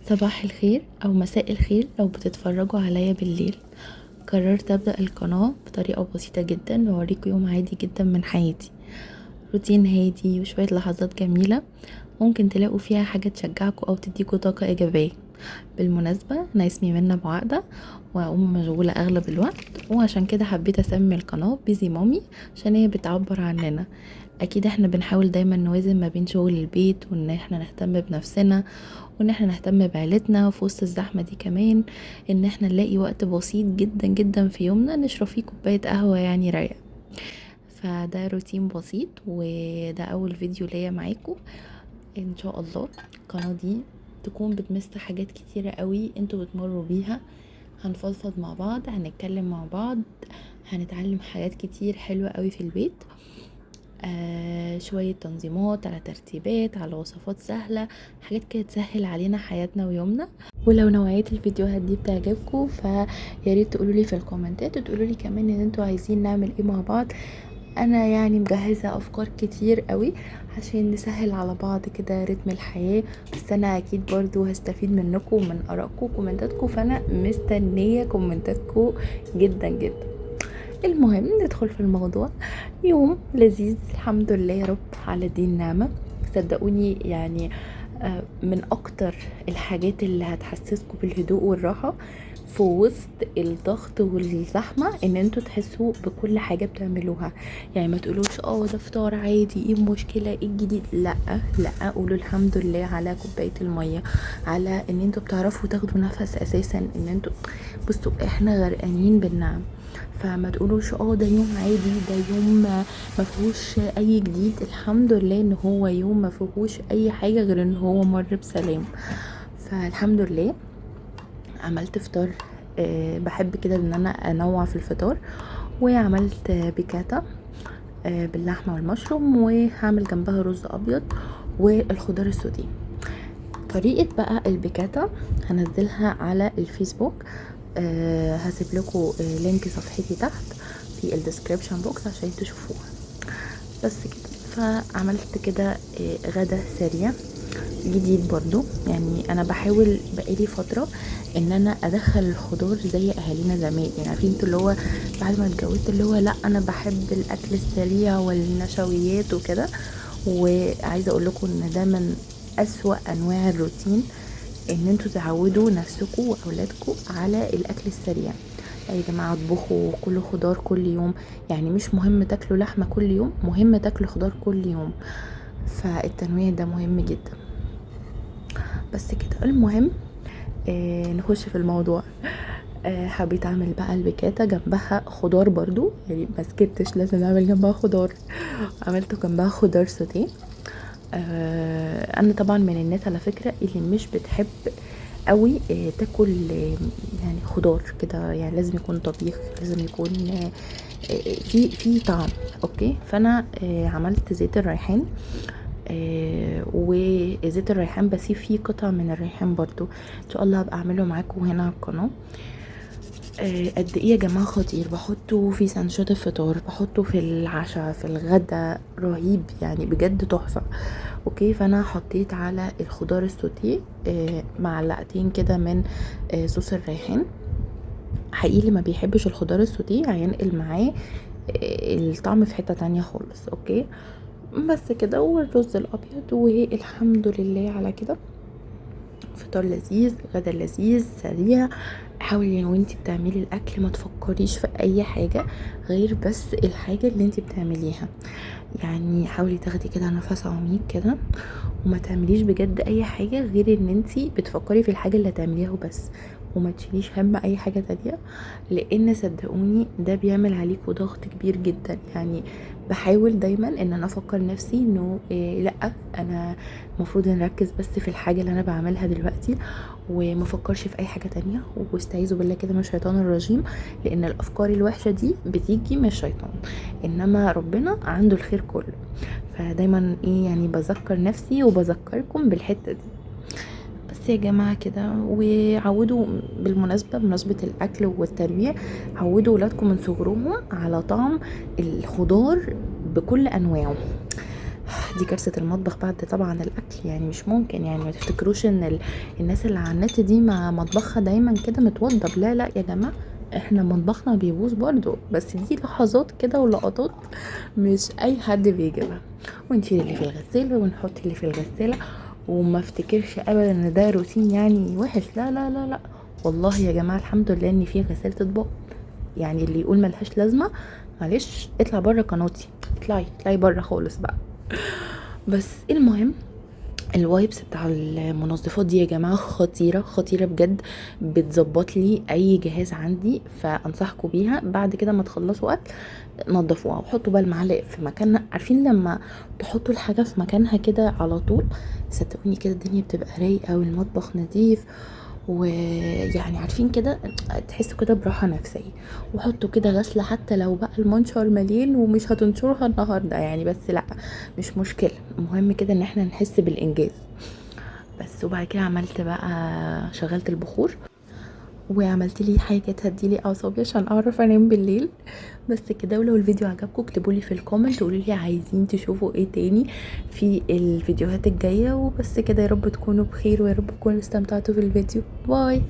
صباح الخير او مساء الخير لو بتتفرجوا عليا بالليل. قررت ابدا القناه بطريقه بسيطه جدا بوريكم يوم عادي جدا من حياتي. روتين هادي وشويه لحظات جميله ممكن تلاقوا فيها حاجه تشجعكم او تديكوا طاقه ايجابيه. بالمناسبه انا اسمي منى بعقده واقوم مشغوله اغلب الوقت، وعشان كده حبيت اسمي القناه بيزي مامي عشان هي بتعبر عننا. اكيد احنا بنحاول دايما نوازن ما بين شغل البيت وان احنا نهتم بنفسنا وان احنا نهتم بعيلتنا في وسط الزحمة دي، كمان ان احنا نلاقي وقت بسيط جدا جدا في يومنا نشرب فيه كوباية قهوة يعني رايقة. فده روتين بسيط وده اول فيديو ليا معاكم. ان شاء الله القناة دي تكون بتمس حاجات كتيرة قوي انتوا بتمروا بيها. هنفضفض مع بعض، هنتكلم مع بعض، هنتعلم حاجات كتير حلوة قوي في البيت. شوية تنظيمات على ترتيبات على وصفات سهلة، حاجات كده تسهل علينا حياتنا ويومنا. ولو نوعية الفيديوهات دي بتعجبكم فياريت تقولوا لي في الكومنتات، وتقولوا لي كمان ان انتوا عايزين نعمل ايه مع بعض. انا يعني مجهزة افكار كتير قوي عشان نسهل على بعض كده رتم الحياة، بس انا اكيد برضو هستفيد منكم ومن ارائكم وكومنتاتكم، فانا مستنية كومنتاتكم جدا جدا. المهم ندخل في الموضوع. يوم لذيذ الحمد لله يا رب على دي النعمة. صدقوني يعني من اكتر الحاجات اللي هتحسسكم بالهدوء والراحة في وسط الضغط والزحمة ان انتوا تحسوا بكل حاجة بتعملوها. يعني ما تقولوش ده فطار عادي، ايه المشكلة، ايه الجديد، لا لا، قولوا الحمد لله على كوباية المية، على ان انتوا بتعرفوا تاخدوا نفس اساسا، ان انتوا بصوا احنا غرقانين بالنعم. فما تقولوش ده يوم عادي، ده يوم ما فيهوش اي جديد. الحمد لله ان هو يوم ما فيهوش اي حاجه غير ان هو مر بسلام. فالحمد لله عملت فطار. بحب كده ان انا انوع في الفطار، وعملت بيكاتا باللحمه والمشروم، وهعمل جنبها رز ابيض والخضار السوتيه. طريقة بقى البيكاتا هنزلها على الفيسبوك. هسيب لكم لينك صفحتي تحت في الديسكريبشن بوكس عشان تشوفوها. بس كده فعملت كده غدا سريع جديد برضو. يعني انا بحاول بقالي فترة ان انا ادخل الخضار زي اهالينا زمان. يعني عارفين انتوا اللي هو بعد ما اتجوزت اللي هو لا انا بحب الاكل السريع والنشويات وكده. وعايزه اقول لكم ان ده من اسوأ انواع الروتين، ان انتوا تعودوا نفسكم واولادكم على الاكل السريع. يا جماعه اطبخوا كلوا خضار كل يوم. يعني مش مهم تاكلوا لحمه كل يوم، مهم تاكلوا خضار كل يوم. فالتنويع ده مهم جدا. بس كده المهم نخش في الموضوع. حبيت اعمل بقى البيكاتا جنبها خضار برضو، يعني ما سكتش لازم اعمل جنبها خضار. عملته جنبها خضار سوتيه. انا طبعا من الناس على فكره اللي مش بتحب قوي تاكل يعني خضار كده. يعني لازم يكون طبيخ، لازم يكون في طعم. اوكي، فانا عملت زيت الريحان. وزيت الريحان بسيب فيه قطع من الريحان برضو، ان شاء الله هبقى اعمله معاكم هنا على القناه. قد ايه يا جماعه خطير، بحطه في سندوتشات الفطار، بحطه في العشاء في الغدا، رهيب يعني بجد تحفه. اوكي، فانا حطيت على الخضار السوتيه معلقتين كده من صوص الريحان. حقيقي اللي ما بيحبش الخضار السوتيه هينقل معاه الطعم في حته تانية خالص. اوكي، بس كده، والرز الابيض، والحمد لله على كده. فطار لذيذ، غدا لذيذ سريع. حاولي وانتي بتعملي الاكل ما تفكريش في اي حاجه غير بس الحاجه اللي انتي بتعمليها. يعني حاولي تاخدي كده نفس عميق كده، وما تعمليش بجد اي حاجه غير ان انتي بتفكري في الحاجه اللي هتعمليها وبس، وما تشيليش هم اي حاجه تانية. لان صدقوني ده بيعمل عليكوا ضغط كبير جدا. يعني بحاول دايما ان انا افكر نفسي انه لا، انا المفروض نركز بس في الحاجه اللي انا بعملها دلوقتي، وما افكرش في اي حاجه تانية. واستعيذوا بالله كده من الشيطان الرجيم، لان الافكار الوحشه دي بتيجي من الشيطان، انما ربنا عنده الخير كله. فدايما يعني بذكر نفسي وبذكركم بالحته دي. بس يا جماعه كده، وعودوا بالمناسبه بمناسبه الاكل والترويع، عودوا ولادكم من صغرهم على طعم الخضار بكل انواعه. دي كارثة المطبخ بعد طبعا الأكل، يعني مش ممكن، يعني ما تفتكروش ان الناس اللي على النت دي مع مطبخها دايما كده متوضب، لا لا يا جماعة، احنا مطبخنا بيبوظ برضو، بس دي لحظات كده ولقطات مش اي حد بيجيبها. ونشيل اللي في الغسالة ونحط اللي في الغسالة، وما افتكرش ابدا ان ده روتين يعني وحش، لا لا لا لا، والله يا جماعة الحمد لله ان في غسالة اطباق. يعني اللي يقول ملهاش لازمة، معلش اطلع بره قناتي، اطلعي بره خالص بقى. بس المهم، الوايبس بتاع المنظفات دي يا جماعة خطيرة خطيرة بجد، بتظبط لي اي جهاز عندي، فانصحكم بيها. بعد كده ما تخلصوا اكل نضفوها وحطوا بقى المعالق في مكانها، عارفين لما تحطوا الحاجة في مكانها كده على طول، صدقوني كده الدنيا بتبقى رايقة والمطبخ نظيف، ويعني عارفين كده تحسوا كده براحة نفسية. وحطوا كده غسلة حتى لو بقى المنشر مليان ومش هتنشرها النهاردة يعني، بس لا مش مشكلة، المهم كده ان احنا نحس بالانجاز بس. وبعد كده عملت بقى، شغلت البخور وعملت لي حاجه تهدي لي اعصابي عشان اعرف انام بالليل. بس كده، ولو الفيديو عجبكم اكتبوا لي في الكومنت وقولوا لي عايزين تشوفوا ايه تاني في الفيديوهات الجايه. وبس كده، يا رب تكونوا بخير ويا رب تكونوا استمتعتوا في الفيديو. باي.